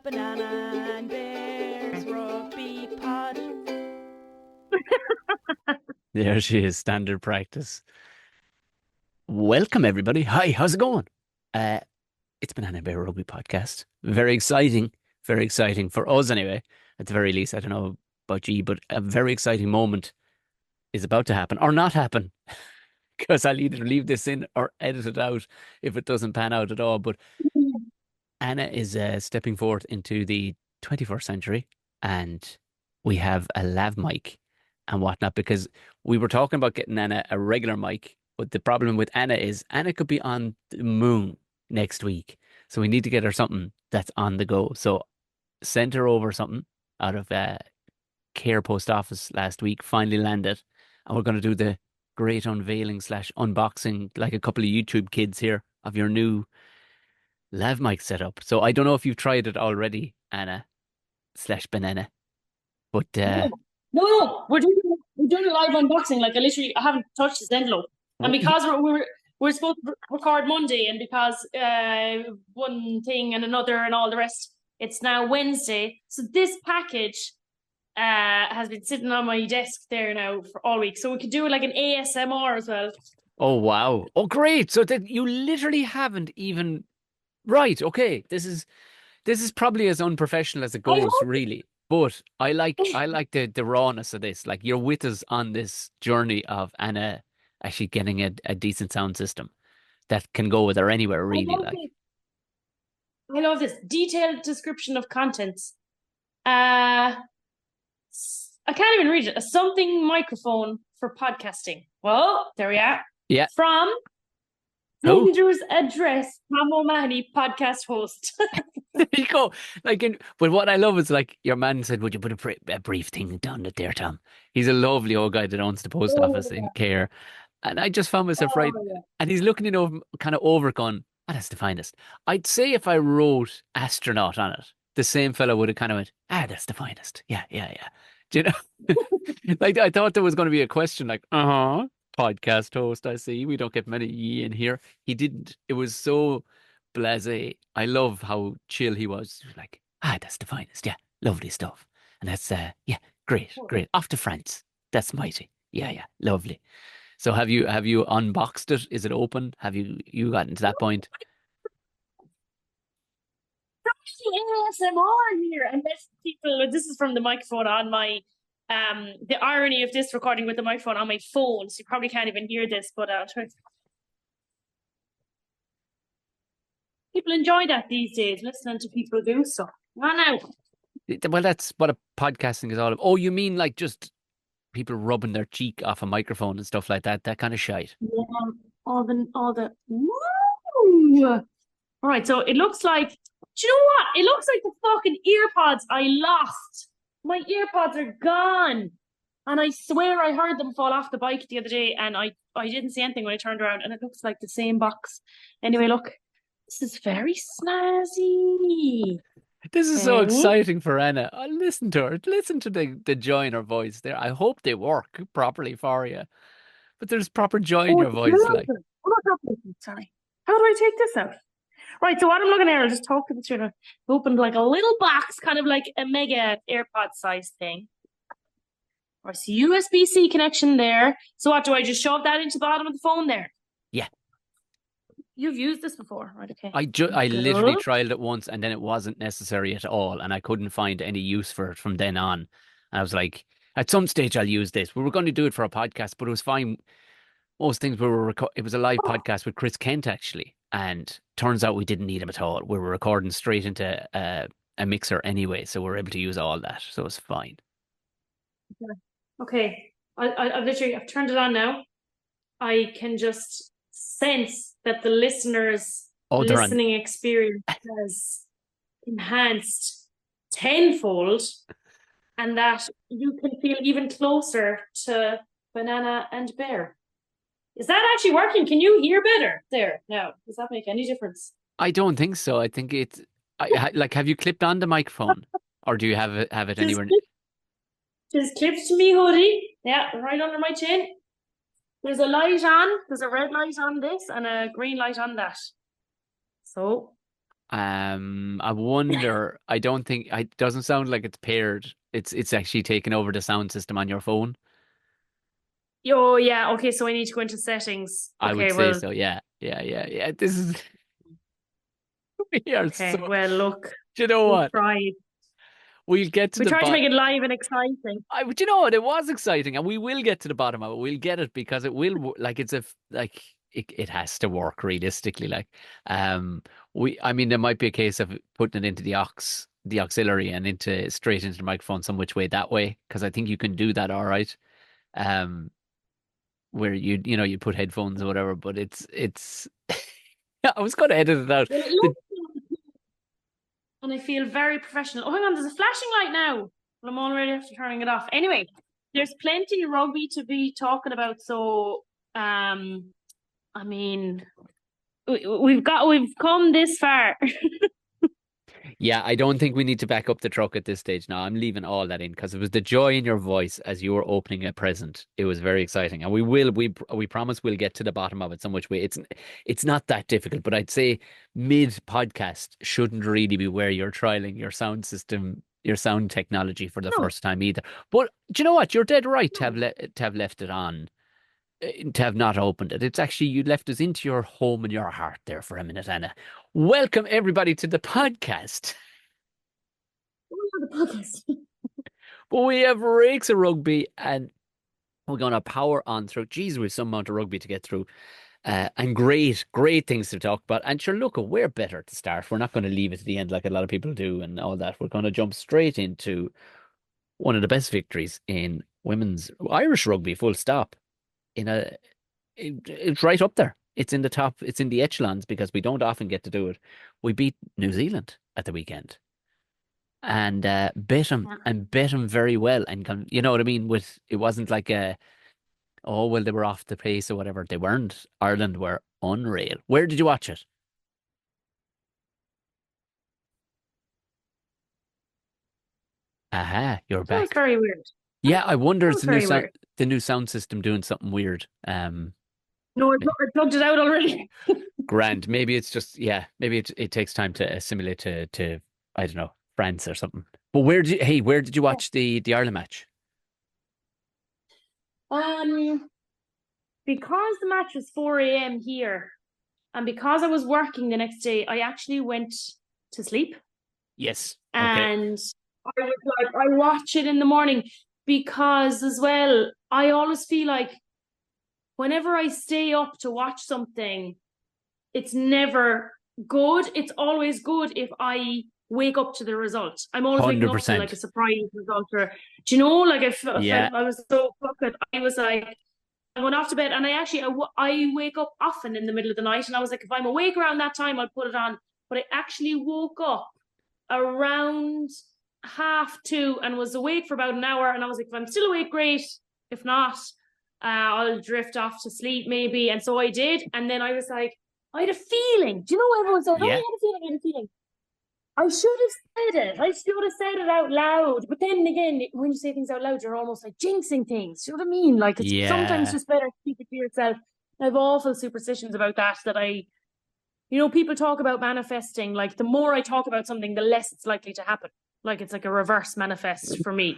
Banana and Bears Rugby Pod. There she is, standard practice. Welcome, everybody. Hi, how's it going? It's Banana Bear Rugby Podcast. Very exciting for us anyway. At the very least, I don't know about you, but a very exciting moment is about to happen or not happen because I'll either leave this in or edit it out if it doesn't pan out at all. But Anna is stepping forth into the 21st century, and we have a lav mic and whatnot because we were talking about getting Anna a regular mic, but the problem with Anna is Anna could be on the moon next week, so we need to get her something that's on the go. So sent her over something out of Care Post Office last week, finally landed, and we're going to do the great unveiling slash unboxing like a couple of YouTube kids here of your new lav mic setup. So I don't know if you've tried it already, Anna slash Banana, but No, we're doing a live unboxing. Like I haven't touched this envelope, and because we're supposed to record Monday, and because one thing and another and all the rest, it's now Wednesday. So this package has been sitting on my desk there now for all week. So we could do like an ASMR as well. oh wow, oh great! So that you literally haven't even right. Okay, this is probably as unprofessional as it goes, really. But I like the rawness of this. Like you're with us on this journey of Anna actually getting a decent sound system that can go with her anywhere, really. I love this detailed description of contents. I can't even read it. A something microphone for podcasting. Well, there we are. Yeah. From Dangerous Address, Tom O'Mahony, podcast host. There you go. But what I love is like your man said, would you put a brief thing down there, Tom? He's a lovely old guy that owns the post office in Care. And I just found myself right. Yeah. And he's looking kind of over going, oh, that's the finest. I'd say if I wrote astronaut on it, the same fellow would have kind of went, that's the finest. Yeah. Do you know? Like I thought there was going to be a question like, podcast host, I see. We don't get many ye in here. He didn't. It was so blasé. I love how chill he was. He was like, that's the finest. Yeah, lovely stuff. And that's great. Off to France. That's mighty. Yeah, lovely. So have you unboxed it? Is it open? Have you gotten to that point? ASMR here, and this is from the microphone on my the irony of this recording with the microphone on my phone, so you probably can't even hear this, but I'll try. People enjoy that these days, listening to people do so. Well, that's what a podcasting is all about. Oh, you mean like just people rubbing their cheek off a microphone and stuff like that kind of shite? Yeah, all the woo! All right, so it looks like, do you know what? It looks like the fucking earpods I lost. My earpods are gone. And I swear I heard them fall off the bike the other day, and I didn't see anything when I turned around, and it looks like the same box. Anyway, look, this is very snazzy. This is so exciting for Anna. Listen to her. Listen to the joy in her voice there. I hope they work properly for you. But there's proper joy in your voice. Sorry. How do I take this out? Right, so what I'm looking at, I'll just talk to the student. Opened like a little box, kind of like a mega AirPod size thing. Or it's USB-C connection there. So what, do I just shove that into the bottom of the phone there? Yeah. You've used this before, right? Okay. I literally tried it once, and then it wasn't necessary at all, and I couldn't find any use for it from then on. And I was like, at some stage I'll use this. We were going to do it for a podcast, but it was fine. Most things it was a live podcast with Chris Kent actually, and turns out we didn't need him at all. We were recording straight into a mixer anyway, so we were able to use all that, so it was fine. Okay, I've turned it on now. I can just sense that the listeners' listening experience has enhanced tenfold, and that you can feel even closer to Banana and Bear. Is that actually working? Can you hear better there now? Does that make any difference? I don't think so. I think it's like, have you clipped on the microphone, or do you have it anywhere? Just clipped to me hoodie. Yeah, right under my chin. There's a light on. There's a red light on this and a green light on that. So I wonder. I don't think. It doesn't sound like it's paired. It's actually taken over the sound system on your phone. Oh, yeah. Okay, so I need to go into settings. I would Okay, say well, so. Yeah, yeah, yeah, yeah. This is we are so. okay. Well, look, Do you know we what? tried. We'll get to We the tried to bottom. make it live and exciting. Do you know what? It was exciting, and we will get to the bottom of it. We'll get it because it will. Like it's a like it has to work realistically. Like, I mean, there might be a case of putting it into the auxiliary, and into straight into the microphone, some which way that way, because I think you can do that all right. Um, where you put headphones or whatever, but it's. I was going to edit it out. Well, it The, looks and I feel very professional. Oh, hang on, there's a flashing light now. Well, I'm already after turning it off. Anyway, there's plenty of rugby to be talking about. So, I mean, we've come this far. Yeah, I don't think we need to back up the truck at this stage now. I'm leaving all that in because it was the joy in your voice as you were opening a present. It was very exciting, and we promise we'll get to the bottom of it some which way. It's not that difficult, but I'd say mid podcast shouldn't really be where you're trialing your sound system, your sound technology for the No, first time either. But do you know what? You're dead right to no. have left it on, to have not opened it. It's actually you left us into your home and your heart there for a minute, Anna. Welcome everybody to the podcast. The podcast. But we have rakes of rugby and we're going to power on through. Geez, we've some amount of rugby to get through. And great things to talk about. And sure, look, we're better to start. We're not going to leave it to the end like a lot of people do and all that. We're going to jump straight into one of the best victories in women's Irish rugby, full stop. It's right up there. It's in the top, it's in the echelons because we don't often get to do it. We beat New Zealand at the weekend and bet him very well, and you know what I mean. With it wasn't like oh well, they were off the pace or whatever. They weren't. Ireland were unreal. Where did you watch it? Aha, you're That was back. very weird. Yeah, I wonder That is was very weird. the new sound system doing something weird. No, I plugged it out already. Grand. Maybe it's just maybe it takes time to assimilate to I don't know, France or something. But where did you watch the Ireland match? Um, because the match was 4 a.m. here, and because I was working the next day, I actually went to sleep. Yes. Okay. And I was like, I watch it in the morning because, as well, I always feel like whenever I stay up to watch something, it's never good. It's always good if I wake up to the result. I'm always waking up to like a 100%. surprise result, or do you know, like if Yeah. I was so fucked, I was like, I went off to bed, and I wake up often in the middle of the night, and I was like, if I'm awake around that time, I'll put it on. But I actually woke up around 1:30 and was awake for about an hour, and I was like, if I'm still awake, great. If not, I'll drift off to sleep maybe. And so I did, and then I was like, I had a feeling. Do you know everyone says, oh, I Yeah. had a feeling, I had a feeling. I should have said it. I should have said it out loud. But then again, when you say things out loud, you're almost like jinxing things. Do you know what I mean? Like it's sometimes Yeah. just better to keep it to yourself. I have awful superstitions about that people talk about manifesting. Like the more I talk about something, the less it's likely to happen. Like it's like a reverse manifest for me,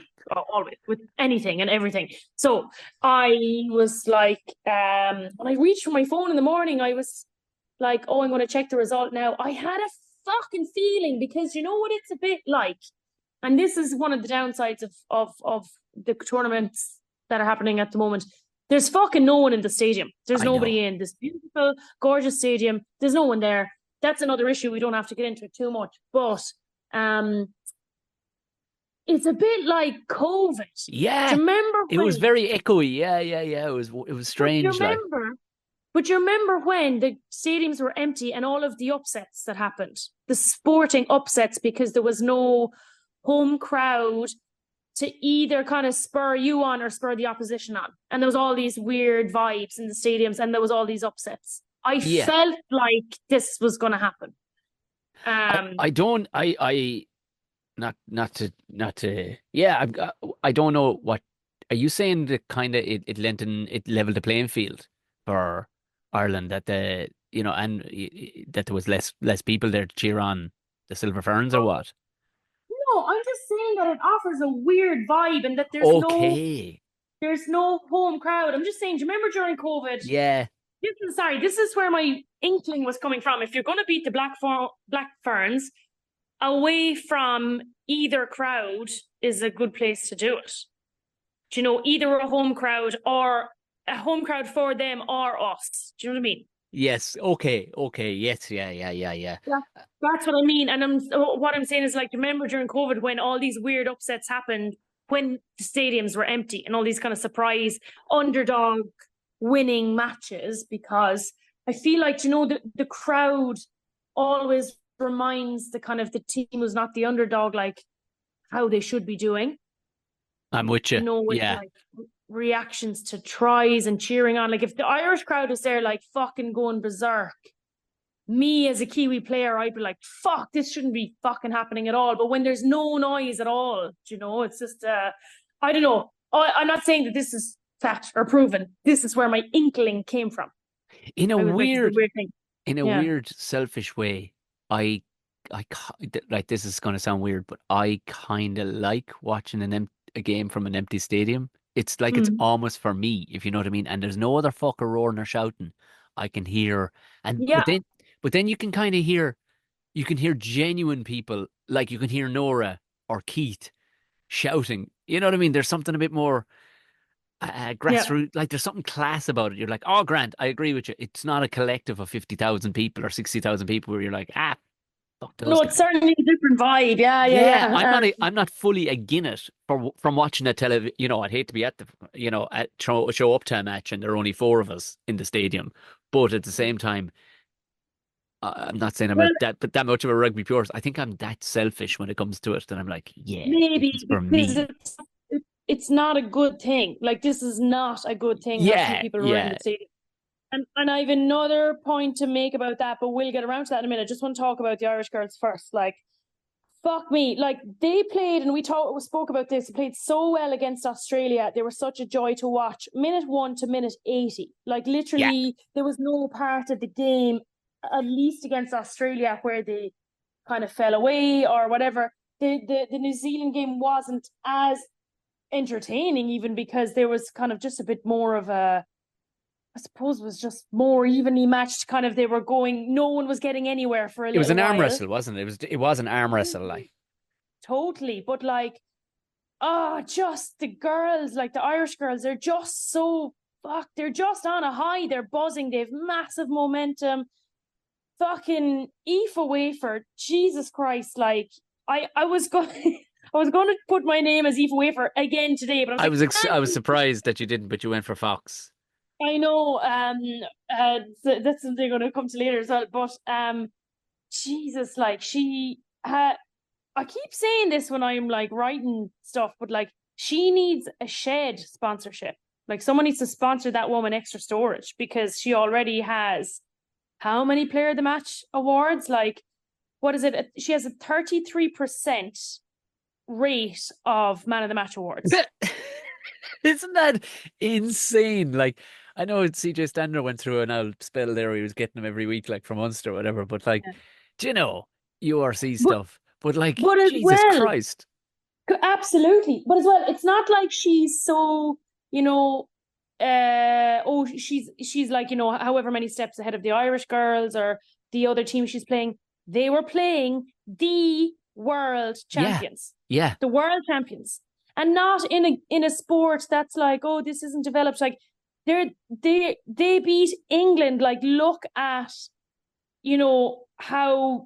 always with anything and everything. So I was like, when I reached for my phone in the morning, I was like, oh, I'm going to check the result now. I had a fucking feeling, because you know what it's a bit like, and this is one of the downsides of the tournaments that are happening at the moment. There's fucking no one in the stadium. There's I nobody know. in this beautiful, gorgeous stadium. There's no one there. That's another issue. We don't have to get into it too much, but it's a bit like COVID. Yeah. Do you remember It was when? very echoey. Yeah, yeah, yeah. It was But you strange. Like, remember But you remember when the stadiums were empty and all of the upsets that happened, the sporting upsets, because there was no home crowd to either kind of spur you on or spur the opposition on. And there was all these weird vibes in the stadiums, and there was all these upsets. I yeah. felt like this was going to happen. I don't. I not to. Yeah. I don't know what. Are you saying that kind of it leveled the playing field for Ireland, that you know, and that there was less people there to cheer on the Silver Ferns or what? No, I'm just saying that it offers a weird vibe and that Okay. there's no home crowd. I'm just saying, do you remember during COVID? Yeah. This is where my inkling was coming from. If you're going to beat the Black Ferns, away from either crowd is a good place to do it. Do you know, either a home crowd or a home crowd for them or us. Do you know what I mean? Yes. Okay. Okay. Yes. Yeah. Yeah, that's what I mean. And what I'm saying is, like, remember during COVID when all these weird upsets happened when the stadiums were empty and all these kind of surprise underdog winning matches, because I feel like, you know, the crowd always reminds the kind of the team who's not the underdog, like how they should be doing. I'm with you. You know, with Yeah. like reactions to tries and cheering on. Like if the Irish crowd was there, like fucking going berserk, me as a Kiwi player, I'd be like, fuck, this shouldn't be fucking happening at all. But when there's no noise at all, you know, it's just, I don't know. I'm not saying that this is fact or proven. This is where my inkling came from. In a weird thing. in a weird selfish way, I like, this is going to sound weird, but I kind of like watching a game from an empty stadium. It's like it's almost for me, if you know what I mean. And there's no other fucker roaring or shouting. I can hear, and Yeah. but then you can kind of hear, you can hear genuine people, like you can hear Nora or Keith shouting. You know what I mean? There's something a bit more grassroots, like there's something class about it. You're like, oh, Grant, I agree with you. It's not a collective of 50,000 people or 60,000 people where you're like, fuck those No, guys. it's certainly a different vibe. Yeah. I'm not fully again it from watching a television. You know, I'd hate to be at the, you know, at show up to a match and there are only four of us in the stadium, but at the same time, I'm not saying Well, that much of a rugby purist. I think I'm that selfish when it comes to it that I'm like, yeah, maybe this is for because me. it's not a good thing. Like this is not a good thing. How few people are in the stadium. And I have another point to make about that, but we'll get around to that in a minute. I just want to talk about the Irish girls first. Like, fuck me. Like, they played, and we spoke about this, they played so well against Australia. They were such a joy to watch. Minute 1 to minute 80. Like, literally, there was no part of the game, at least against Australia, where they kind of fell away or whatever. The New Zealand game wasn't as entertaining, even because there was kind of just a bit more of a, I suppose it was just more evenly matched. Kind of, they were going. No one was getting anywhere for a little while. It was an arm wrestle, wasn't it? It was an arm wrestle, like. Totally, but like, just the girls, like the Irish girls, they're just so they're just on a high. They're buzzing. They have massive momentum. Fucking Aoife Wafer, Jesus Christ! Like, I was going. I was going to put my name as Aoife Wafer again today, but I was surprised that you didn't, but you went for Fox. I know, that's something going to come to later as well. But Jesus, like I keep saying this when I'm like writing stuff, but like she needs a shed sponsorship. Like someone needs to sponsor that woman extra storage, because she already has how many Player of the Match awards? Like, what is it? She has a 33% rate of Man of the Match awards. Isn't that insane? Like, I know CJ Stander went through an old spell there where he was getting them every week, like from Munster or whatever, but like, do you know, URC stuff, but like, Jesus Christ. Absolutely. But as well, it's not like she's so, you know, she's like, you know, however many steps ahead of the Irish girls or the other team she's playing. They were playing the world champions. Yeah. The world champions. And not in a sport that's like, oh, this isn't developed. Like, they beat England. Like, look at, you know, how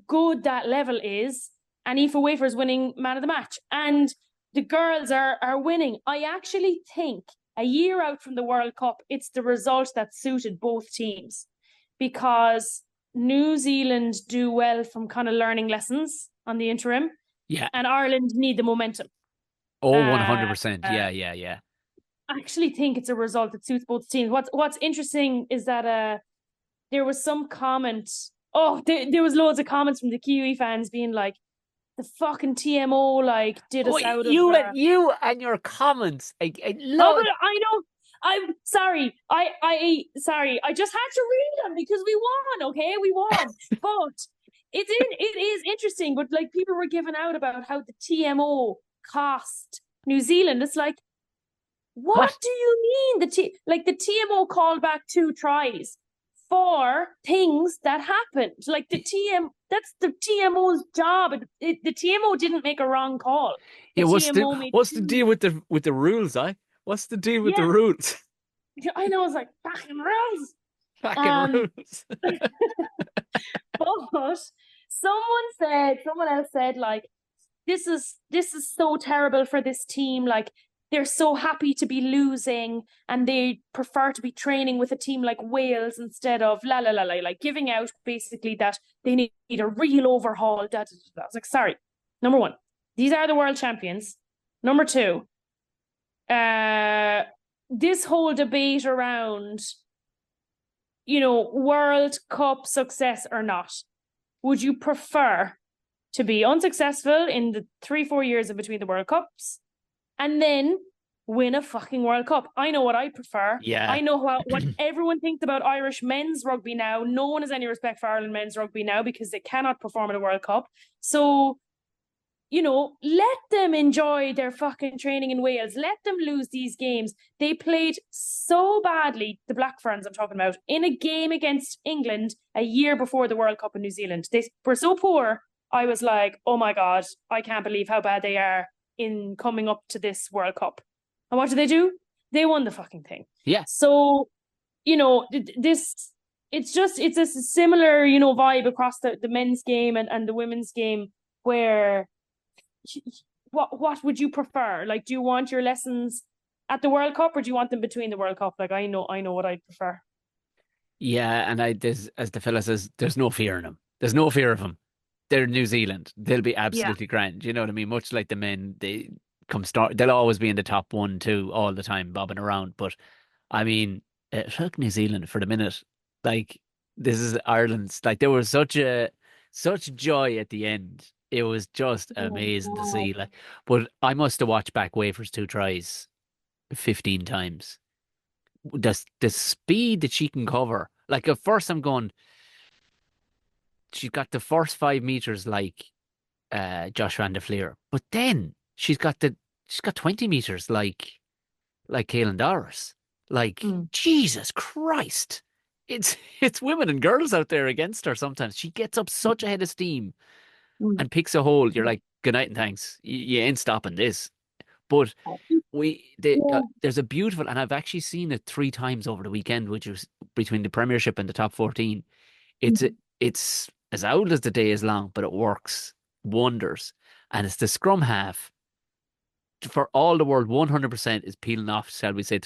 good that level is. And Aoife Wafer is winning Man of the Match, and the girls are winning. I actually think a year out from the World Cup, it's the result that suited both teams, because New Zealand do well from kind of learning lessons on the interim. Yeah. And Ireland need the momentum. Oh, 100%. Yeah. I actually think it's a result that suits both teams. What's interesting is that there was some comment. Oh, there was loads of comments from the Kiwi fans being like, the fucking TMO like did us out of you and your comments. I love it. I'm sorry. Sorry. I just had to read them because we won. Okay, we won. But it is interesting. But like people were giving out about how the TMO cost New Zealand. It's like, what do you mean? The TMO called back 2 tries for things that happened. Like that's the TMO's job. The TMO didn't make a wrong call. Yeah, what's the deal with the rules? What's the deal with the rules? I know, it's like fucking rules. Fucking rules. But someone else said, like, this is so terrible for this team. Like, they're so happy to be losing and they prefer to be training with a team like Wales instead of like giving out basically that they need a real overhaul. I was like, sorry. Number one, these are the world champions. Number two, this whole debate around, World Cup success or not, would you prefer to be unsuccessful in the 3-4 years in between the World Cups and then win a fucking World Cup? I know what I prefer. Yeah. I know what everyone thinks about Irish men's rugby now. No one has any respect for Ireland men's rugby now because they cannot perform at a World Cup. So, let them enjoy their fucking training in Wales. Let them lose these games. They played so badly, the Black Ferns I'm talking about, in a game against England a year before the World Cup in New Zealand. They were so poor, I was like, oh my God, I can't believe how bad they are in coming up to this World Cup. And what do? They won the fucking thing. Yeah. So, it's a similar, vibe across the men's game and the women's game where what would you prefer? Like, do you want your lessons at the World Cup or do you want them between the World Cup? Like, I know what I'd prefer. Yeah, and there's, as the fella says, there's no fear in them. There's no fear of them. They're New Zealand. They'll be absolutely grand. You know what I mean? Much like the men, they'll always be in the top 1, 2 all the time, bobbing around. But I mean, fuck New Zealand for the minute. Like, this is Ireland's. Like, there was such joy at the end. It was just amazing to see. Like, but I must have watched back Wafer's 2 tries 15 times. The speed that she can cover. Like, at first I'm going, she's got the first 5 meters like Josh Van der Fleer, but then she's got 20 meters like Caelan Doris. Like, Jesus Christ. It's women and girls out there against her sometimes. She gets up such a head of steam and picks a hole. You're like, good night and thanks. You ain't stopping this. But there's a beautiful, and I've actually seen it 3 times over the weekend, which was between the Premiership and the top 14. It's as old as the day is long, but it works wonders. And it's the scrum half, for all the world, 100% is peeling off, shall we say,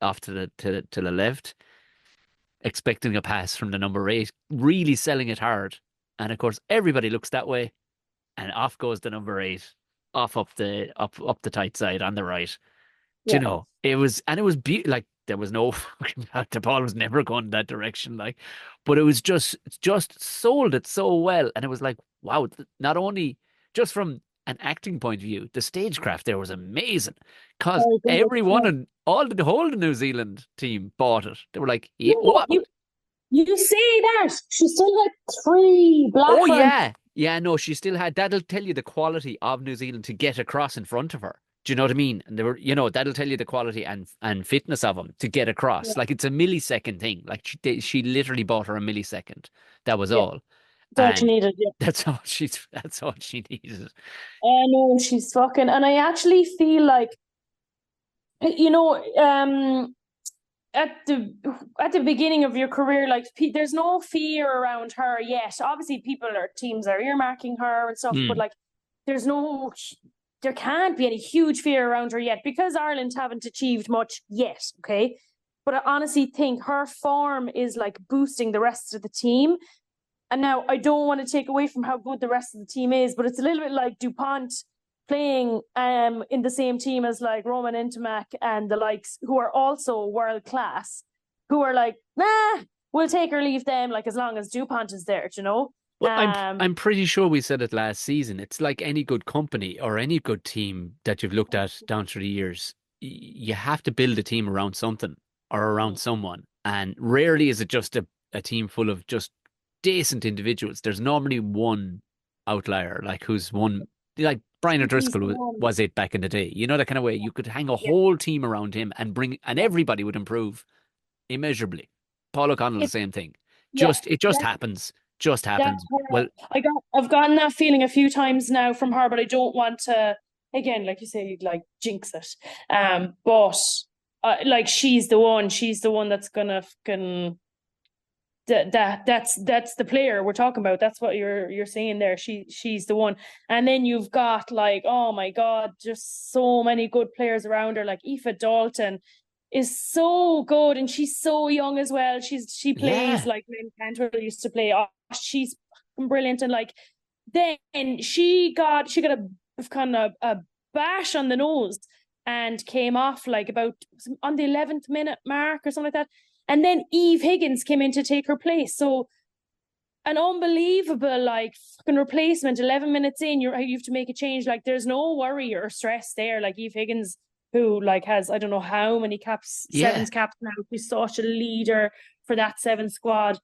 off to the left, expecting a pass from the number 8, really selling it hard. And of course, everybody looks that way, and off goes the number 8, off up the tight side on the right. Yeah. It was like, there was no the ball was never going that direction, like, but it was just sold it so well, and it was like, wow, not only just from an acting point of view, the stagecraft there was amazing, because everyone and the whole New Zealand team bought it. They were like, yeah, what? You say that she still had 3 black. Oh yeah, no, she still had. That'll tell you the quality of New Zealand to get across in front of her. Do you know what I mean? And they were, that'll tell you the quality and fitness of them to get across. Yeah. Like, it's a millisecond thing. Like, she literally bought her a millisecond. That was all. That's all she needed. Yeah. That's all she needed. No, she's fucking. And I actually feel like, at the beginning of your career, like, there's no fear around her yet. Obviously, teams are earmarking her and stuff, but like, there can't be any huge fear around her yet because Ireland haven't achieved much yet, okay? But I honestly think her form is like boosting the rest of the team. And now I don't want to take away from how good the rest of the team is, but it's a little bit like Dupoint playing in the same team as like Roman Intimac and the likes, who are also world class, who are like, nah, we'll take or leave them, like, as long as Dupoint is there, Well, I'm pretty sure we said it last season. It's like any good company or any good team that you've looked at down through the years. you have to build a team around something or around someone. And rarely is it just a team full of just decent individuals. There's normally one outlier, like who's one, like Brian He's the O'Driscoll one. was it back in the day. You know, that kind of way. You could hang a Yeah, whole team around him and and yeah. everybody would improve immeasurably. Paul O'Connell, the It, same thing. yeah, It just that, happens. Just that's happens. her. Well, I've gotten that feeling a few times now from her, but I don't want to, again, like you say, like jinx it. But like she's the one that's gonna fucking that's the player we're talking about. That's what you're saying there. She's the one. And then you've got like, oh my God, just so many good players around her. Like Aoife Dalton is so good, and she's so young as well. She plays yeah, like Lynn Cantwell used to play. Oh, she's brilliant. And like then she got a kind of a bash on the nose and came off like about on the 11th minute mark or something like that. And then Eve Higgins came in to take her place. So an unbelievable like fucking replacement. 11 minutes in, you have to make a change. Like there's no worry or stress there. Like Eve Higgins, who like has I don't know how many caps, yeah. sevens caps now. She's such a leader for that seven squad.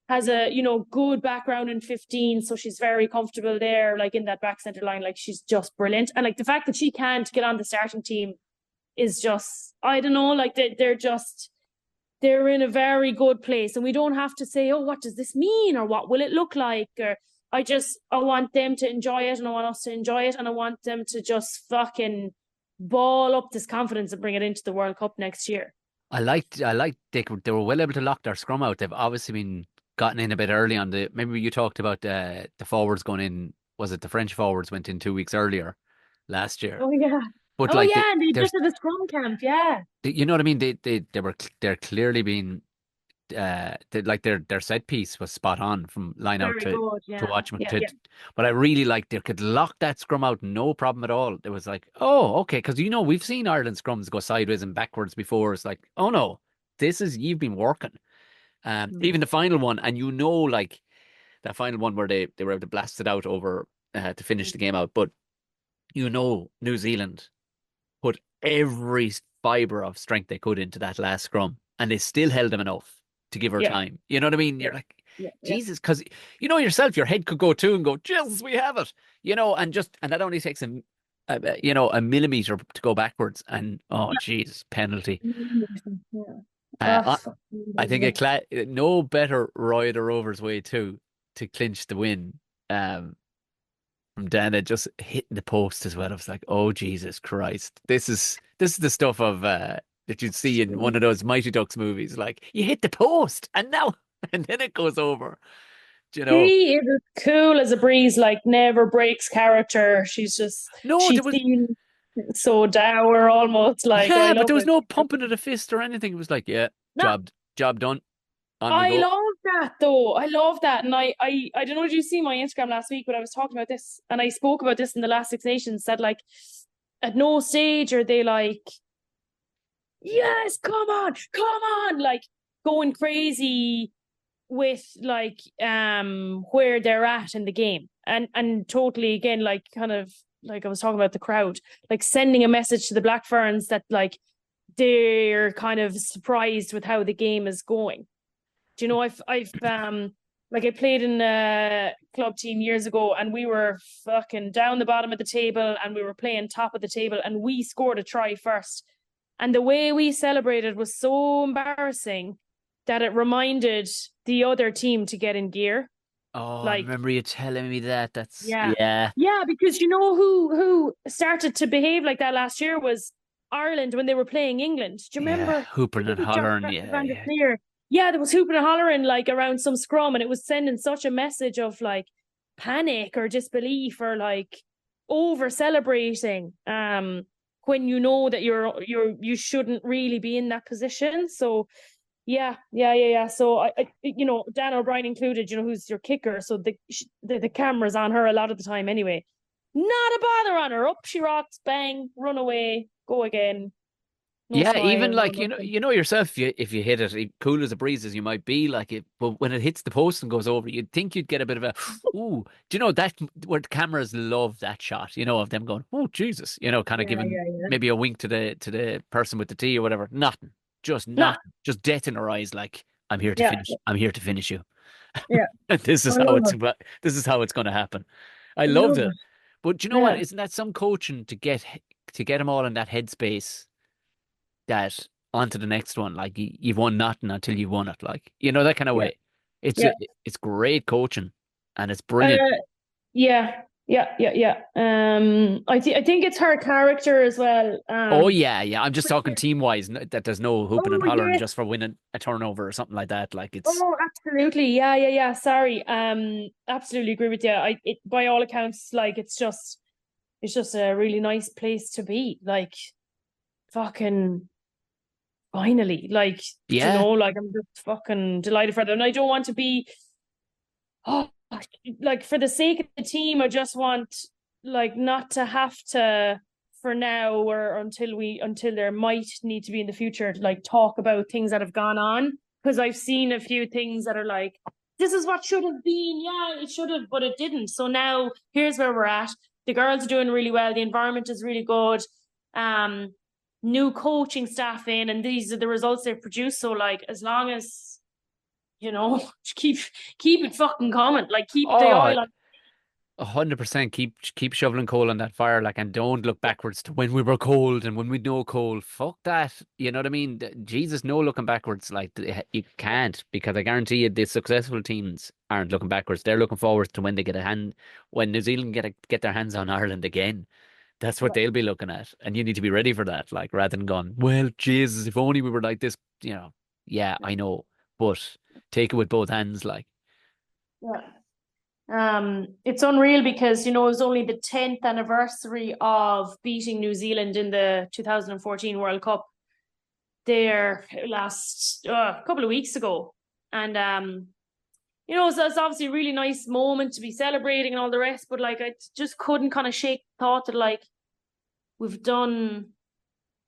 Has a good background in 15, so she's very comfortable there. Like in that back centre line, like she's just brilliant. And like the fact that she can't get on the starting team is just I don't know. Like they're in a very good place, and we don't have to say, oh, what does this mean, or what will it look like, or I want them to enjoy it, and I want us to enjoy it, and I want them to just fucking ball up this confidence and bring it into the World Cup next year. I liked they were well able to lock their scrum out. They've obviously been gotten in a bit early on maybe you talked about the forwards going in, was it the French forwards went in 2 weeks earlier last year? Oh yeah. But Oh like yeah, and they there's just had a scrum camp, yeah. you know what I mean? They're clearly being like their set piece was spot on from line out Very good, to yeah. watchman Yeah, to yeah. but I really like they could lock that scrum out no problem at all. It was like, oh, okay, because we've seen Ireland scrums go sideways and backwards before. It's like, oh no, you've been working. Mm. Even the final one, and like that final one where they were able to blast it out over to finish the game out. But New Zealand put every fiber of strength they could into that last scrum, and they still held them enough to give her Yeah, time. You know what I mean? yeah, You're like, yeah, yeah. Jesus, because yourself, your head could go too and go, Jesus, we have it. And that only takes a millimeter to go backwards, and oh, Jesus, penalty. Yeah. Uh, Oh, I, fuck. I think no better Roy the Rovers way too to clinch the win. From Dana just hitting the post as well. I was like, oh Jesus Christ. This is the stuff of that you'd see in one of those Mighty Ducks movies. Like you hit the post and now and then it goes over. You know. She is as cool as a breeze, like never breaks character. No, She there was seems so dour almost. Like I yeah, but love there was it. no pumping of the fist or anything. It was like, yeah, No, job done. On we I go. love that though. I love that. And I don't know, did you see my Instagram last week, but I was talking about this and I spoke about this in the last Six Nations that like at no stage are they like, yes, come on, like going crazy with like where they're at in the game. And totally again, like kind of like I was talking about the crowd, like sending a message to the Black Ferns that like they're kind of surprised with how the game is going. Do you know, I've like I played in a club team years ago and we were fucking down the bottom of the table and we were playing top of the table and we scored a try first. And the way we celebrated was so embarrassing that it reminded the other team to get in gear. Oh, I Like, remember you telling me that. That's yeah. yeah. Yeah, because you know who started to behave like that last year was Ireland when they were playing England. Do you Yeah, remember? I hooping think and it was Josh hollering. Yeah, Van der yeah. Fleer. Yeah, there was hooping and hollering like around some scrum, and it was sending such a message of like panic or disbelief or like over celebrating. When you know that you shouldn't really be in that position. So yeah. So Dan O'Brien included, who's your kicker. So the camera's on her a lot of the time anyway. Not a bother on her. Up she rocks, bang, run away, go again. No Yeah, smile, even no like nothing. you know yourself, if you hit it, cool as a breeze as you might be, like it, but when it hits the post and goes over, you'd think you'd get a bit of a, ooh, do you know that where the cameras love that shot, of them going, oh Jesus, kind of Yeah, giving yeah, yeah. maybe a wink to the person with the tea or whatever, nothing, just No, nothing, just death in her eyes, like yeah, I'm here to finish you. yeah. This I is how love it's it. this is how it's going to happen. I I loved love it, it. but do you know what? Yeah, Isn't that some coaching to get them all in that headspace? That onto the next one. Like you've won nothing until you've won it. Like that kind of yeah, way. It's yeah. it's great coaching and it's Uh, brilliant. yeah, yeah, yeah, yeah. I think it's her character as well. Oh yeah, yeah. I'm just talking team wise. That there's no hooping and Oh hollering yeah. just for winning a turnover or something like that. Like it's Oh, absolutely. Yeah, yeah, yeah. Sorry. Absolutely agree with you. By all accounts, like it's just a really nice place to be. Like, fucking finally. Like, yeah. like I'm just fucking delighted for them. And I don't want to be, oh, like for the sake of the team, I just want like not to have to for now or until there might need to be in the future to like talk about things that have gone on. Because I've seen a few things that are like, this is what should have been. Yeah, it should have, but it didn't. So now here's where we're at. The girls are doing really well. The environment is really good. Um, New coaching staff in, and these are the results they've produced. So like, as long as keep it fucking coming. Like keep the Oh, oil on. 100%. Keep shoveling coal on that fire, like, and don't look backwards to when we were cold and when we know cold. Fuck that. You know what I mean? Jesus, no looking backwards. Like you can't, because I guarantee you, the successful teams aren't looking backwards. They're looking forward to when they when New Zealand get their hands on Ireland again. That's what they'll be looking at, and you need to be ready for that. Like rather than going, well, Jesus, if only we were like this. Yeah, I know, but take it with both hands. Like, Yeah. It's unreal because it was only the 10th anniversary of beating New Zealand in the 2014 World Cup there last couple of weeks ago, and so it's obviously a really nice moment to be celebrating and all the rest. But like, I just couldn't kind of shake the thought that like we've done.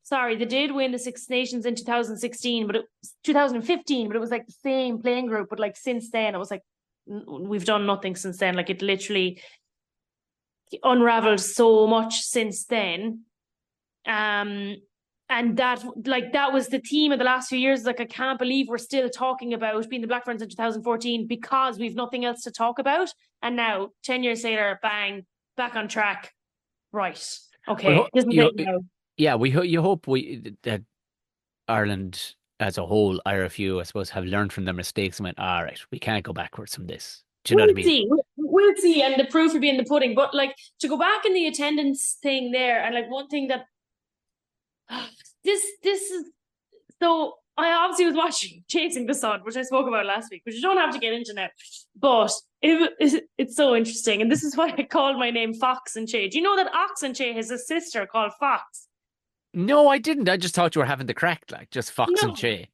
Sorry, they did win the Six Nations in 2016, but it was 2015, but it was like the same playing group. But like since then, it was like we've done nothing since then. Like it literally unraveled so much since then. And that was the theme of the last few years. Like I can't believe we're still talking about being the Black Ferns in 2014 because we've nothing else to talk about. And now, 10 years later, bang, back on track. Right. Okay. well, This is it now. yeah, you hope that Ireland as a whole, IRFU, I suppose, have learned from their mistakes and went, all right, we can't go backwards from this. Do you know what I We'll mean? see. We'll see. And the proof will be in the pudding. But like to go back in the attendance thing there, and like one thing that this is so I obviously was watching Chasing the Sun, which I spoke about last week, which you don't have to get into now. But it's so interesting. And this is why I called my name Fox and Che. Do you know that Ox and Che has a sister called Fox? No, I didn't. I just thought you were having the crack, like just Fox and No. Che.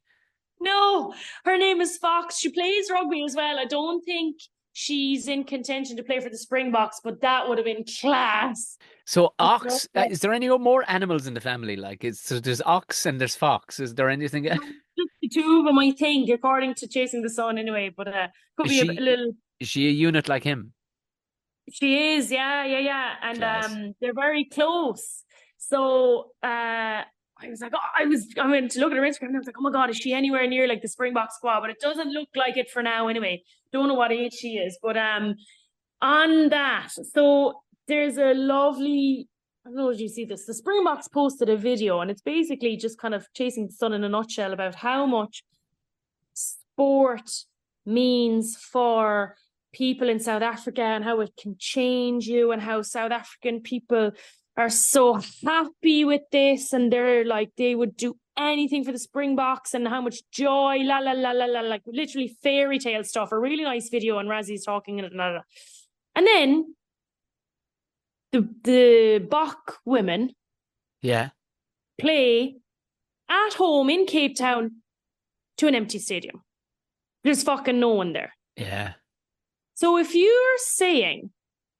No, her name is Fox. She plays rugby as well. I don't think she's in contention to play for the Springboks, but that would have been class. So ox, is there any more animals in the family? Like, so there's ox and there's fox. Is there anything? Just the two of them, I think, according to Chasing the Sun, anyway. But could Is be a she little. is she a unit like him? She is, yeah, yeah, yeah, and Class. they're very close. So I was like, I went to look at her Instagram and I was like, oh my god, is she anywhere near like the Springbok squad? But it doesn't look like it for now, anyway. Don't know what age she is, but on that, so there's a lovely. I don't know if you see this. The Springboks posted a video, and it's basically just kind of Chasing the Sun in a nutshell about how much sport means for people in South Africa and how it can change you, and how South African people are so happy with this, and they're like they would do anything for the Springboks, and how much joy, la la la la la, like literally fairy tale stuff. A really nice video, and Razzie's talking in it, and then the Bok women play at home in Cape Town to an empty stadium. There's fucking no one there. Yeah. So if you're saying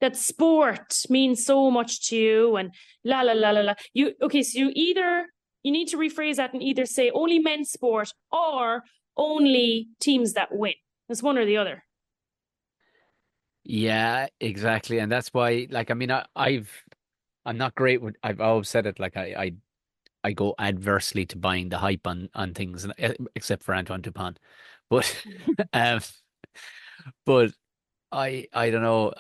that sport means so much to you and la la la la la, so you either you need to rephrase that and either say only men's sport or only teams that win. It's one or the other. Yeah, exactly. And that's why, like, I mean, I'm not great with, I've always said it, like, I go adversely to buying the hype on things, except for Antoine Dupont. But, um, but I don't know,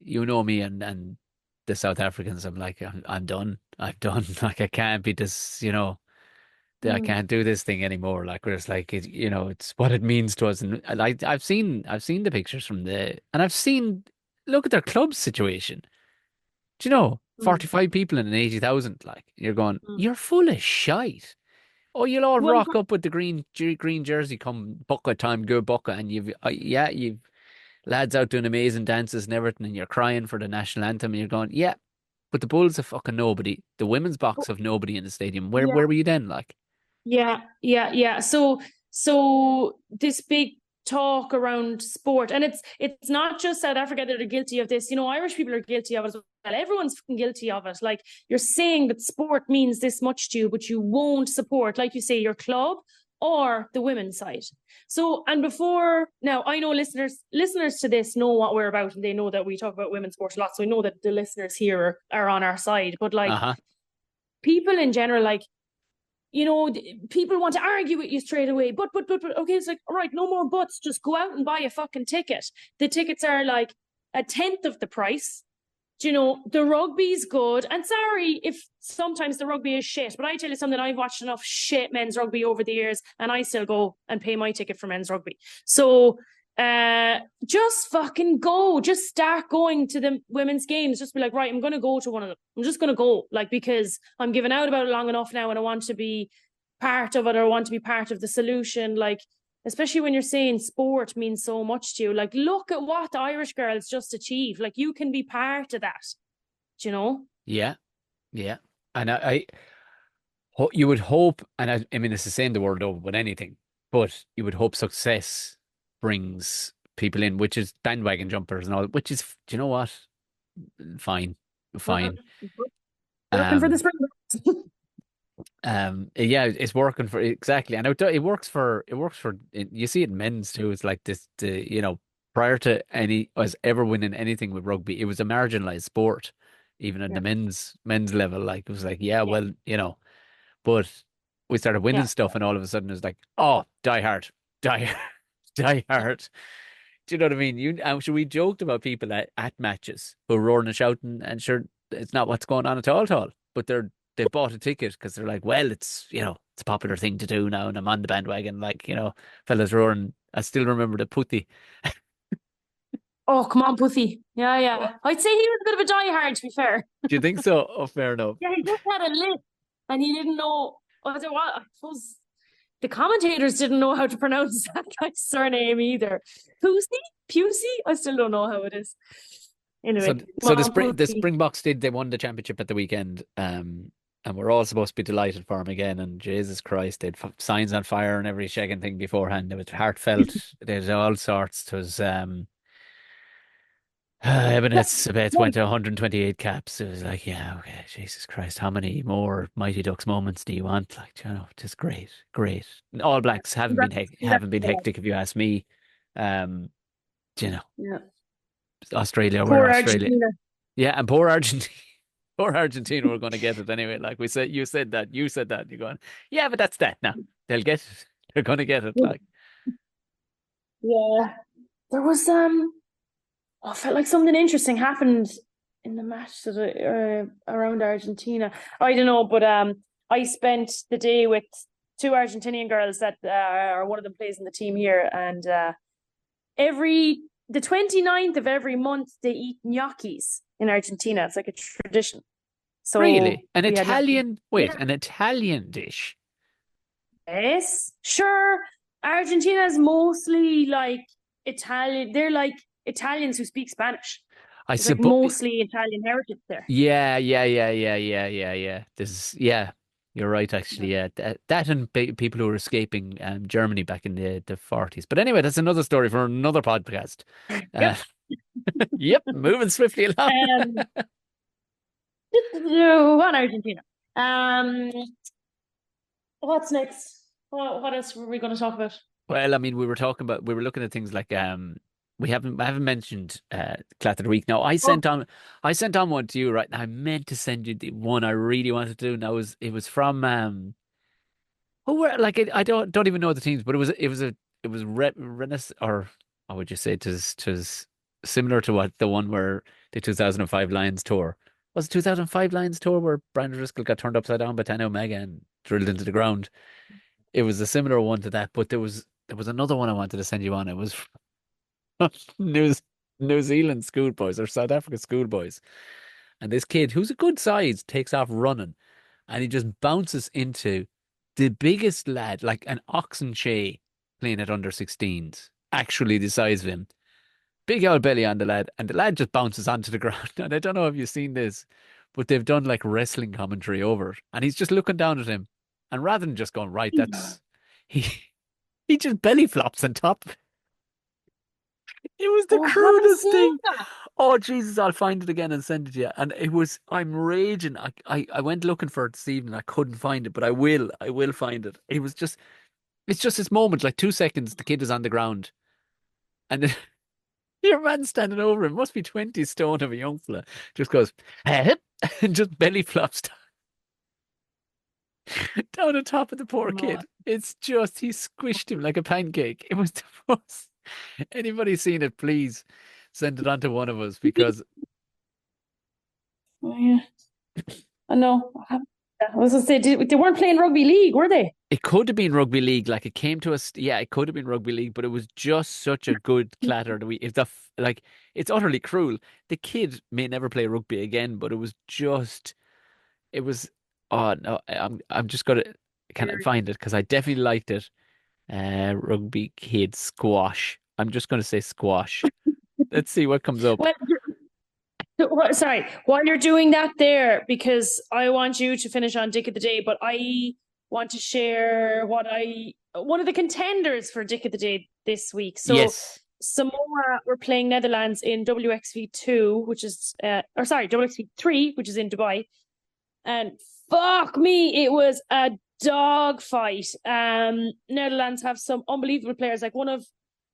you know me and the South Africans, I'm like, I'm done. I'm done. Like, I can't be this, I can't do this thing anymore. Like, where it's like, it's what it means to us. And like, I've seen the pictures and I've seen, look at their club situation. Do you know, Mm. 45 people in an 80,000, like, you're going, Mm. you're full of shite. Oh, you'll all Well, rock up with the green jersey come bucka time, go bucka, and you've lads out doing amazing dances and everything, and you're crying for the national anthem, and you're going, yeah, but the Bulls have fucking nobody. The women's box have nobody in the stadium. Where yeah. were you then? Like, Yeah. So this big talk around sport, and it's not just South Africa that are guilty of this. Irish people are guilty of it as well. Everyone's fucking guilty of it. Like, you're saying that sport means this much to you, but you won't support, like you say, your club or the women's side. So, and before now, I know listeners to this know what we're about, and they know that we talk about women's sport a lot. So I know that the listeners here are on our side. But like, people in general, like, people want to argue with you straight away. But, okay, it's like, all right, no more buts. Just go out and buy a fucking ticket. The tickets are like a tenth of the price. The rugby's good. And sorry if sometimes the rugby is shit, but I tell you something, I've watched enough shit men's rugby over the years, and I still go and pay my ticket for men's rugby. So just fucking go. Just start going to the women's games. Just be like, right, I'm going to go to one of them. I'm just going to go, like, because I'm giving out about it long enough now, and I want to be part of it, or I want to be part of the solution. Like, especially when you're saying sport means so much to you. Like, look at what the Irish girls just achieved. Like, you can be part of that. Do you know? Yeah. And you would hope, and I mean, it's the same the world over with anything, but you would hope success brings people in, which is bandwagon jumpers and all, which is, do you know what? Fine. Working for the Um, spring. yeah, it's working for exactly, and it works for you see it in men's too. It's like this, prior to any us ever winning anything with rugby, it was a marginalized sport, even at Yeah. the men's level. Like, it was like, yeah, Yeah. well, but we started winning Yeah. stuff, and all of a sudden it's like, oh, die hard, die, die hard. Do you know what I mean? So we joked about people at matches who are roaring and shouting, and sure, it's not what's going on at all. But they've bought a ticket because they're like, well, it's it's a popular thing to do now, and I'm on the bandwagon. Like, fellas roaring. I still remember the putty. Oh, come on, Pussy. Yeah. I'd say he was a bit of a diehard, to be fair. Do you think so? Oh, fair enough. Yeah, he just had a list, and he didn't know. I suppose the commentators didn't know how to pronounce that guy's surname either. Pusey? I still don't know how it is. Anyway, So the Pussy. Springboks they won the championship at the weekend. And we're all supposed to be delighted for him again. And Jesus Christ, they'd signs on fire and every shaking thing beforehand. It was heartfelt. There's all sorts. It was Ebenezer went to 128 caps. It was like, yeah, okay, Jesus Christ, how many more Mighty Ducks moments do you want? Like, just great. All Blacks haven't been hectic, if you ask me. Um, Yeah. Australia were Poor Australia. Argentina. Yeah, and poor Argentina. Poor Argentina were going to get it anyway. Like we said, you said that. You're going, yeah, but that's that now. They'll get it. They're going to get it. Like, Yeah. There was I felt like something interesting happened in the match around Argentina. I don't know, but I spent the day with two Argentinian girls that are one of them plays in the team here, and the 29th of every month they eat gnocchis in Argentina. It's like a tradition. So really? An we had Italian, gnocchis. an Italian dish. Yes, sure. Argentina is mostly like Italian. They're like Italians who speak Spanish. I It's like suppose. mostly Italian heritage there. Yeah. This is, yeah, you're right, actually. Yeah, that and people who were escaping Germany back in the 40s. But anyway, that's another story for another podcast. Yep. Yep, moving swiftly along. On Argentina. What's next? What else were we going to talk about? Well, I mean, we were looking at things like I haven't mentioned Clat of the Week. Now, Oh, I sent on one to you, right? I meant to send you the one I really wanted to do. Now, it was from who were like I don't even know the teams, but it was Rennes, or how would you say it is similar to what the one where the 2005 Lions tour was it 2005 Lions tour where Brandon Driscoll got turned upside down by Tano Omega and drilled into the ground. It was a similar one to that, but there was another one I wanted to send you on. It was from New Zealand schoolboys or South Africa schoolboys, and this kid who's a good size takes off running, and he just bounces into the biggest lad, like an oxen shay playing at under 16s, actually the size of him. Big old belly on the lad, and the lad just bounces onto the ground. And I don't know if you've seen this, but they've done like wrestling commentary over it, and he's just looking down at him, and rather than just going right, that's he he just belly flops on top. It was the oh, I haven't crudest seen thing. that. Oh Jesus, I'll find it again and send it to you. And it was I'm raging. I went looking for it this evening. I couldn't find it, but I will find it. It was just it's just this moment, like 2 seconds, the kid is on the ground, and then your man standing over him, must be 20 stone of a young fella, just goes, and just belly flops down the top of the poor Oh, kid. It's just he squished him like a pancake. It was the most. Anybody seen it, please send it on to one of us because yeah. I know. I was going to say, they weren't playing rugby league, were they? it could have been rugby league. Like it came to us, yeah, it could have been rugby league, but it was just such a good clatter that we. If the like, it's utterly cruel. The kid may never play rugby again, but it was just, it was. Oh no, I'm just gonna. Can I find it? Because I definitely liked it. Rugby kid squash. I'm just gonna say squash. Let's see what comes up. Well, sorry, while you're doing that there, because I want you to finish on Dick of the Day, but I want to share one of the contenders for Dick of the Day this week. So Yes. Samoa were playing Netherlands in WXV2, which is or sorry, WXV3, which is in Dubai. And fuck me, it was a dog fight. Netherlands have some unbelievable players. Like one of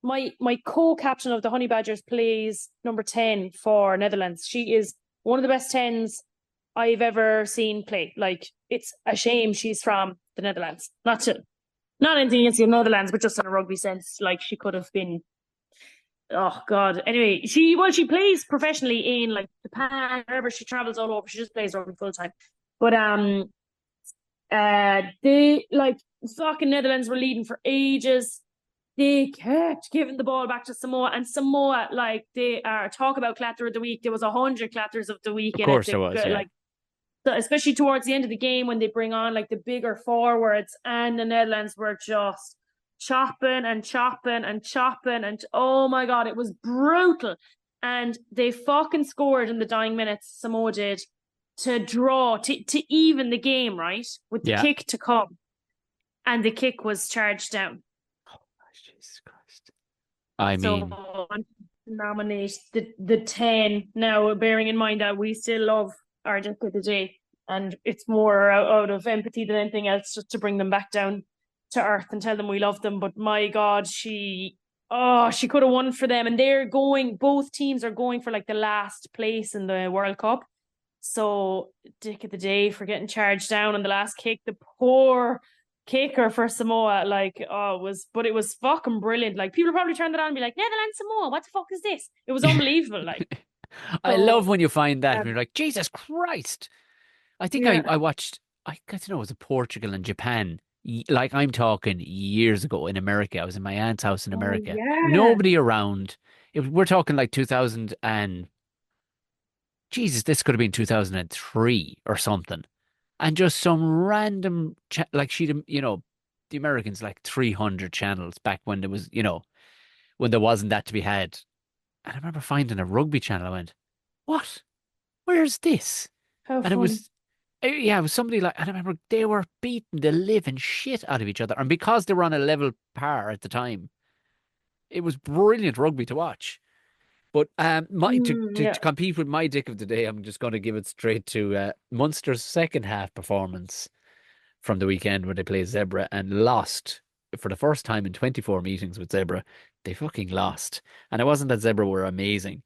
my co-captain of the Honey Badgers plays number 10 for Netherlands. She is one of the best 10s I've ever seen play. Like it's a shame she's from the Netherlands. Not anything against the Netherlands, but just in a rugby sense. Like she could have been, oh god. Anyway, she plays professionally in like Japan, wherever she travels all over. She just plays rugby full time. But they like fucking Netherlands were leading for ages. They kept giving the ball back to Samoa, and Samoa, like they are talk about clatter of the week. There was 100 clatters of the week Of in it. course there was, yeah. Like especially towards the end of the game when they bring on like the bigger forwards, and the Netherlands were just chopping and chopping and chopping, and oh my god, it was brutal. And they fucking scored in the dying minutes. Samoa did to draw to even the game, right? With the Yeah. kick to come, and the kick was charged down. Jesus Christ. I So mean, I'm nominate the 10 now, bearing in mind that we still love our Dick of the Day, and it's more out of empathy than anything else, just to bring them back down to earth and tell them we love them. But my God, she could have won for them, and both teams are going for like the last place in the World Cup. So Dick of the Day for getting charged down on the last kick. The poor kicker for Samoa, like, it was fucking brilliant. Like people probably turned it on and be like, Netherlands, Samoa, what the fuck is this? It was unbelievable. Like, I love so when you find that and you're like, Jesus Christ. I think yeah. I watched, I got to know, it was Portugal and Japan. Like I'm talking years ago in America. I was in my aunt's house in Oh America. yeah. Nobody around. We're talking like 2000 and Jesus, this could have been 2003 or something. And just some random, like the Americans like 300 channels back when there was, when there wasn't that to be had. And I remember finding a rugby channel. I went, what? Where's this? How And it funny. was, yeah, it was somebody like, and I remember they were beating the living shit out of each other. And because they were on a level par at the time, it was brilliant rugby to watch. But to Yeah. compete with my Dick of the Day, I'm just going to give it straight to Munster's second half performance from the weekend where they played Zebra and lost for the first time in 24 meetings with Zebra. They fucking lost. And it wasn't that Zebra were amazing.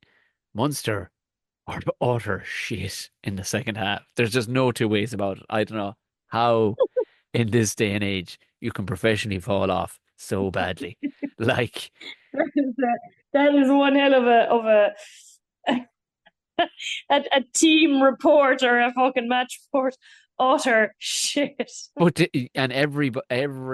Munster are utter shit in the second half. There's just no two ways about it. I don't know how in this day and age you can professionally fall off so badly. Like, That is one hell of a team report or a fucking match report. Utter shit. but and every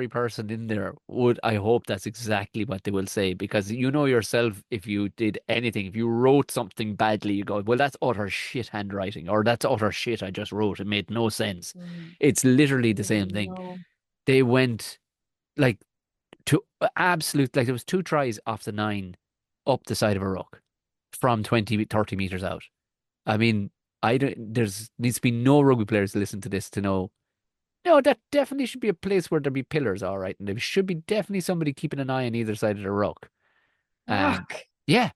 person in there would, I hope that's exactly what they will say, because you know yourself, if you did anything, if you wrote something badly, you go, well, that's utter shit handwriting, or that's utter shit I just wrote. It made no sense. It's literally the same thing. No. They went like to absolute, like there was two tries off the 9 up the side of a ruck from 20, 30 meters out. I mean, I don't, there's needs to be no rugby players to listen to this to know. No, that definitely should be a place where there be pillars, all right, and there should be definitely somebody keeping an eye on either side of the ruck. And Fuck. yeah,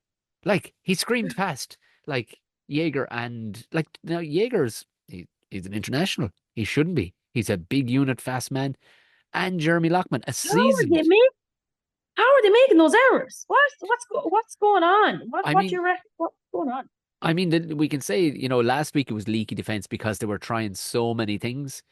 like he screamed past like Jaeger, and like now he's an international. He shouldn't be. He's a big unit, fast man, and Jeremy Lockman, a How are they seasoned. making? How are they making those errors? What's going on? I What do mean, you reckon? What's going on? we can say, last week it was leaky defense because they were trying so many things,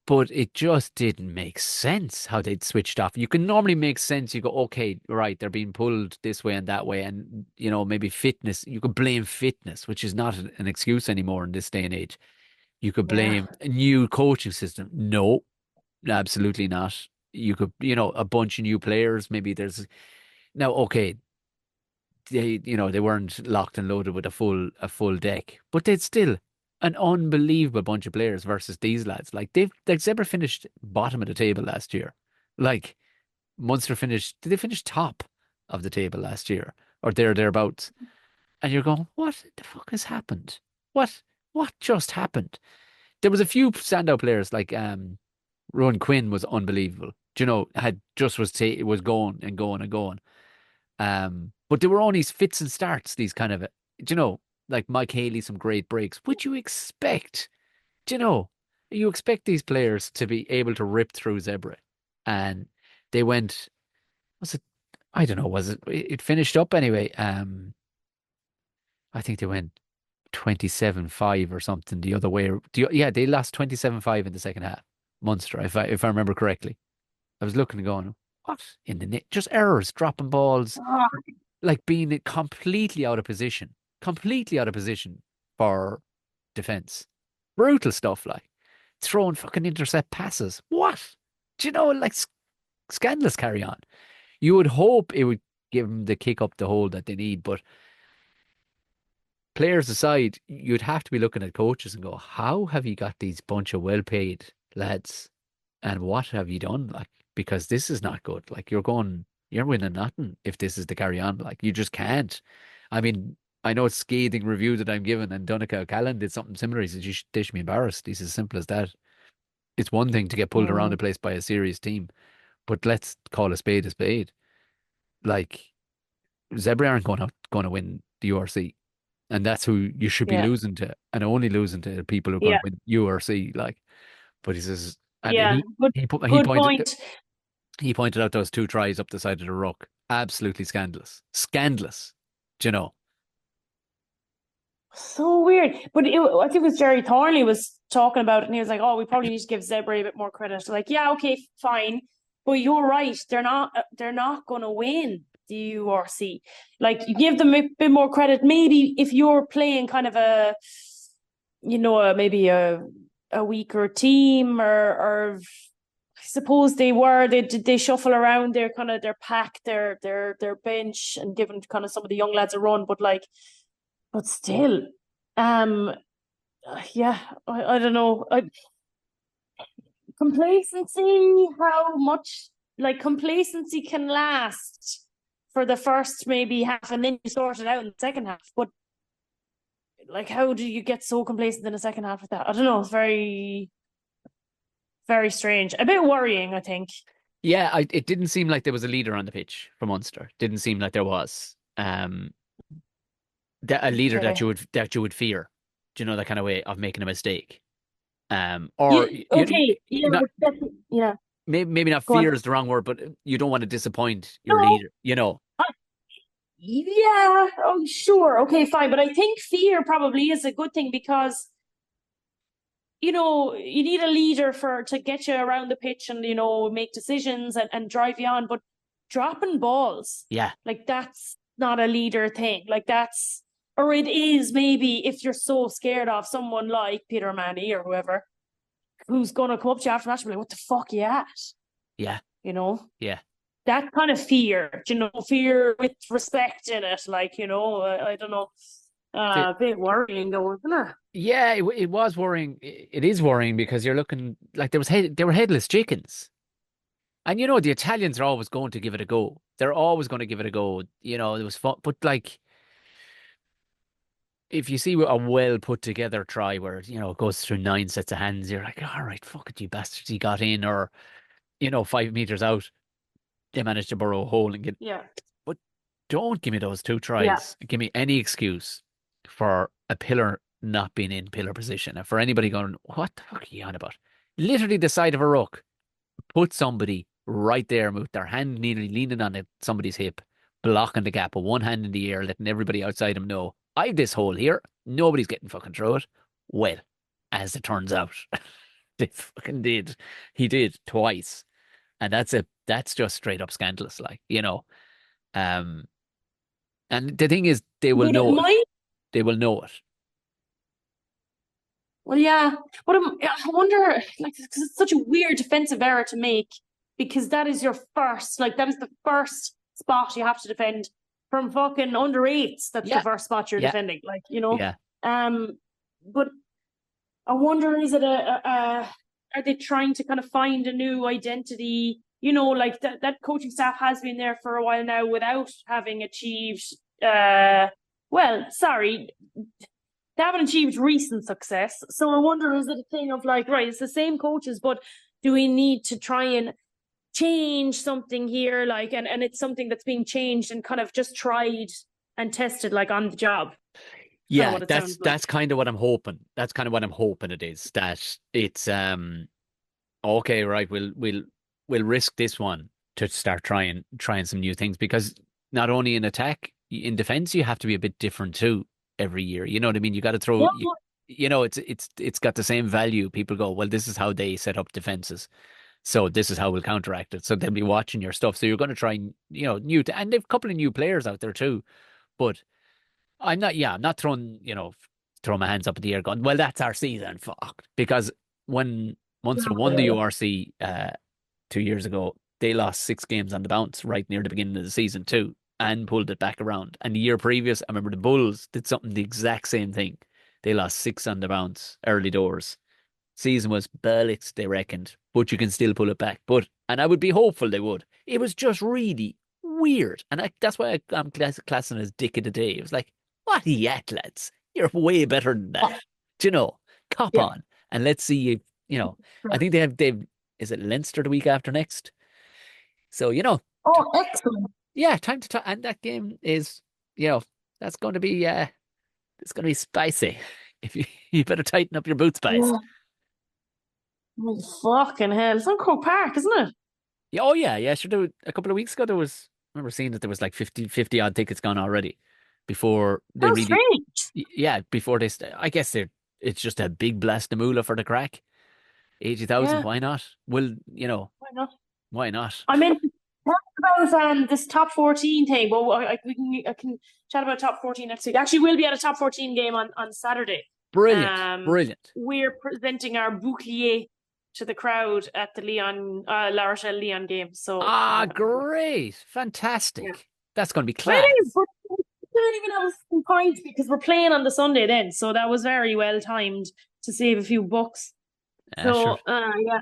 but it just didn't make sense how they'd switched off. You can normally make sense. You go, okay, right, they're being pulled this way and that way. And, maybe fitness, you could blame fitness, which is not an excuse anymore in this day and age. You could Yeah. blame a new coaching system. No, absolutely not. You could, a bunch of new players. Maybe there's now, okay, they weren't locked and loaded with a full deck, but they'd still an unbelievable bunch of players versus these lads. Like Zebra finished bottom of the table last year. Like Munster did they finish top of the table last year or thereabouts? And you're going, what the fuck has happened? What just happened? There was a few standout players like Rowan Quinn was unbelievable. Had just was going and going and going. But they were only fits and starts, these kind of, like Mike Haley, some great breaks, which you expect, do you know, you expect these players to be able to rip through Zebra. And they went, was it, I don't know, it finished up anyway. I think they went 27-5 or something the other way. Yeah, they lost 27-5 in the second half. Munster, if I remember correctly. I was looking and going, what in the net? Just errors, dropping balls, Oh, like being completely out of position for defense. Brutal stuff, like throwing fucking intercept passes. What? Do you know, like scandalous carry on. You would hope it would give them the kick up the hole that they need, but players aside, you'd have to be looking at coaches and go, how have you got these bunch of well-paid lads, and what have you done? Like, because this is not good. Like you're winning nothing if this is the carry on. Like you just can't. I mean, I know it's scathing review that I'm giving, and Donncha O'Callaghan did something similar. He said, they should be embarrassed. He's as simple as that. It's one thing to get pulled around the place by a serious team, but let's call a spade a spade. Like Zebra aren't going to win the URC, and that's who you should be yeah. losing to, and only losing to people who are going Yeah. to win URC. Like, but he says, and Yeah. he Good pointed point. he pointed out those two tries up the side of the ruck. Absolutely scandalous. Scandalous. Do you know? So weird. But I think it was Jerry Thornley was talking about it, and he was like, "Oh, we probably need to give Zebra a bit more credit." Like, yeah, okay, fine, but you're right. They're not going to win the URC. Like, you give them a bit more credit. Maybe if you're playing kind of maybe a weaker team, or I suppose they shuffle around their pack, their bench, and giving kind of some of the young lads a run, but still, um, yeah, I don't know. Complacency, how much like complacency can last for the first maybe half, and then you sort it out in the second half. But like, how do you get so complacent in the second half of that? I don't know. It's very, very strange. A bit worrying, I think. Yeah, it didn't seem like there was a leader on the pitch for Munster. Didn't seem like there was. A leader Okay. that you would fear. Do you know, that kind of way of making a mistake? Or okay, you not yeah. maybe not Go on. fear is the wrong word, but you don't want to disappoint your No, leader. You know, yeah. Oh, sure. Okay, fine. But I think fear probably is a good thing because you need a leader to get you around the pitch and make decisions and drive you on. But dropping balls, yeah, like that's not a leader thing. Like that's, or it is maybe if you're so scared of someone like Peter Manny or whoever who's gonna come up to you after match and be like, "What the fuck you at?" yeah, You know, yeah. that kind of fear. Fear with respect in it. Like I don't know. The- A bit worrying though, isn't it? yeah, it was worrying. It is worrying because you're looking like they were headless chickens. And the Italians are always going to give it a go. They're always going to give it a go. It was fun, but like if you see a well put together try where it goes through 9 sets of hands, you're like, all right, fuck it, you bastards, he got in, or 5 meters out, they managed to burrow a hole and get. Yeah. But don't give me those two Yeah. tries. Give me any excuse for a pillar not being in pillar position, and for anybody going, what the fuck are you on about? Literally the side of a ruck. Put somebody right there with their hand nearly leaning on somebody's hip, blocking the gap with one hand in the air, letting everybody outside him know, I've this hole here. Nobody's getting fucking through it. Well, as it turns out, they fucking did. He did twice. And that's just straight up scandalous, Um, and the thing is, they will But it know it. might. They will know it. Well, yeah. But I wonder, like, because it's such a weird defensive error to make, because that is your first, like, that is the first spot you have to defend from fucking under eights. That's the Yeah, first spot you're yeah, defending, like, yeah. But I wonder, is it are they trying to kind of find a new identity? Like that coaching staff has been there for a while now without having achieved, well, sorry, they haven't achieved recent success. So I wonder, is it a thing of like, right, it's the same coaches, but do we need to try and change something here? Like, and it's something that's being changed and kind of just tried and tested, like on the job. Kind of Yeah, what it that's sounds like. that's kind of what I'm hoping. That's kind of what I'm hoping it is. That it's okay, right, we'll risk this one to start trying some new things, because not only in attack, in defense you have to be a bit different too every year. You know what I mean? You got to throw Yeah, it's got the same value. People go, well, this is how they set up defenses. So this is how we'll counteract it. So they'll be watching your stuff. So you're going to try, and they've a couple of new players out there too. But I'm not throwing my hands up in the air going, well, that's our season, fuck. Because when Munster won the yeah. URC 2 years ago, they lost 6 games on the bounce right near the beginning of the season too, and pulled it back around. And the year previous, I remember the Bulls did something the exact same thing. They lost 6 on the bounce early doors. Season was bollocks, they reckoned, but you can still pull it back. And I would be hopeful they would. It was just really weird, and that's why I'm classing as Dick of the Day. It was like, what are you at, lads? You're way better than that. Do you know? Cop Yeah. on, and let's see if I think they've is it Leinster the week after next? So Oh, excellent. yeah, time to talk. And that game is that's going to be it's going to be spicy. If you better tighten up your boots, guys. Yeah. Oh, fucking hell. It's on Croke Park, isn't it? Yeah, oh yeah. Sure. A couple of weeks ago, I remember seeing that there was like 50 odd tickets gone already before they How really, strange. yeah, before they, I guess it's just a big blast of moolah for the crack. 80,000, Yeah, why not? Well, why not? why not? I meant to talk about this top 14 thing. Well, I can chat about top 14 next week. Actually, we'll be at a top 14 game on Saturday. Brilliant, brilliant. We're presenting our bouclier to the crowd at the La Rochelle Leon game. So Great, fantastic. Yeah. That's going to be It class. is, but we don't even have a point because we're playing on the Sunday then. So that was very well timed to save a few bucks. Sure. Yeah.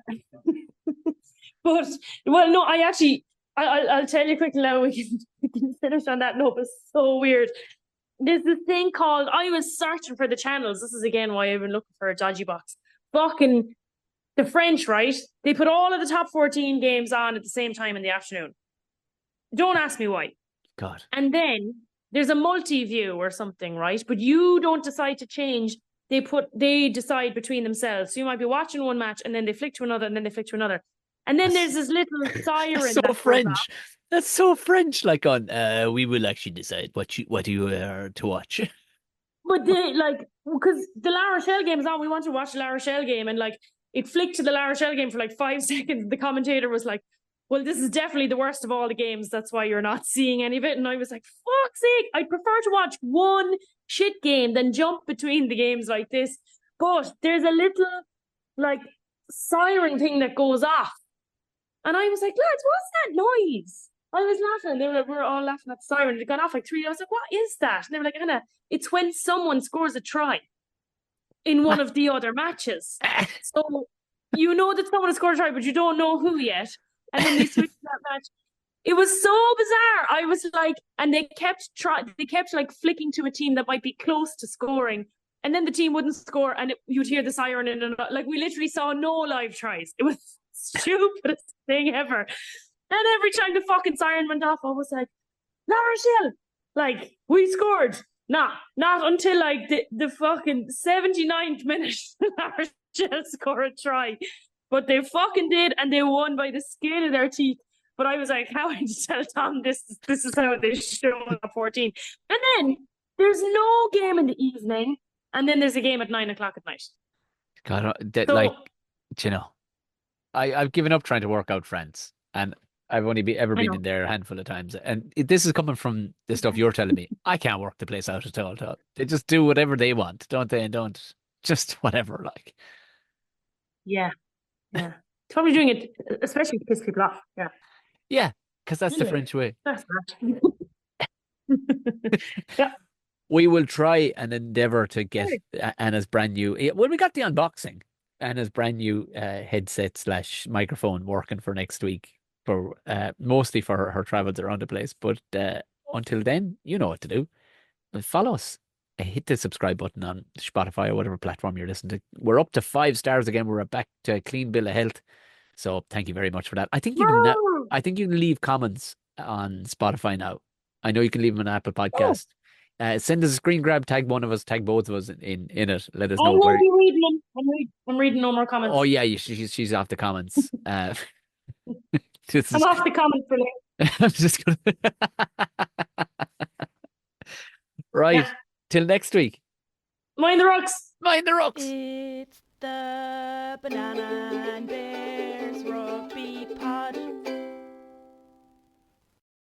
But well, no, I'll tell you quickly now. We can finish on that note. It's so weird. There's this thing called. I was searching for the channels. This is again why I've been looking for a dodgy box. Fucking the French, right? They put all of the top 14 games on at the same time in the afternoon. Don't ask me why. God. And then there's a multi-view or something, right? But you don't decide to change they decide between themselves. So you might be watching one match and then they flick to another and then they flick to another. And then there's this little siren. That's so that French. That's so French. Like on, we will actually decide what you are to watch. But they because the La Rochelle game is on. We want to watch the La Rochelle game, and it flicked to the La Rochelle game for 5 seconds. The commentator was like, "Well, this is definitely the worst of all the games. That's why you're not seeing any of it." And I was like, "Fuck's sake! I'd prefer to watch one shit game than jump between the games like this." But there's a little siren thing that goes off, and I was like, "Lads, what's that noise?" I was laughing. They were all laughing at the siren. It gone off 3. I was like, "What is that?" And they were like, "Anna, it's when someone scores a try in one of the other matches. So you know that someone has scored a try, but you don't know who yet." And then they switched that match. It was so bizarre. I was like, and they kept flicking to a team that might be close to scoring, and then the team wouldn't score, and you'd hear the siren, and we literally saw no live tries. It was the stupidest thing ever. And every time the fucking siren went off, I was like, La Rochelle, we scored. Nah, not until the fucking 79th minute, La Rochelle scored a try. But they fucking did, and they won by the skin of their teeth. But I was like, how did you tell Tom this is how they show at 14? And then there's no game in the evening, and then there's a game at 9 o'clock at night. God, I've given up trying to work out France, and I've only ever been in there a handful of times. And this is coming from the stuff you're telling me. I can't work the place out at all. They just do whatever they want, don't they? And don't just whatever, Yeah. Yeah. It's probably doing it, especially to piss people off. Yeah. Yeah, because that's the French way. That's that. Yeah. We will try and endeavor to get Anna's brand new. When we got the unboxing, Anna's brand new headset / microphone working for next week, for mostly for her travels around the place. But until then, you know what to do. Follow us. Hit the subscribe button on Spotify or whatever platform you're listening to. We're up to 5 stars again. We're back to a clean bill of health. So thank you very much for that. I think you can leave comments on Spotify now. I know you can leave them on Apple Podcast. Send us a screen grab, tag one of us, tag both of us in it. Let us know. I won't be reading them. I'm reading no more comments. Oh yeah, she's off the comments. I'm off the comments for now. I'm just gonna right. Yeah. Till next week. Mind the rocks. Mind the rocks. It's the Banana and Bear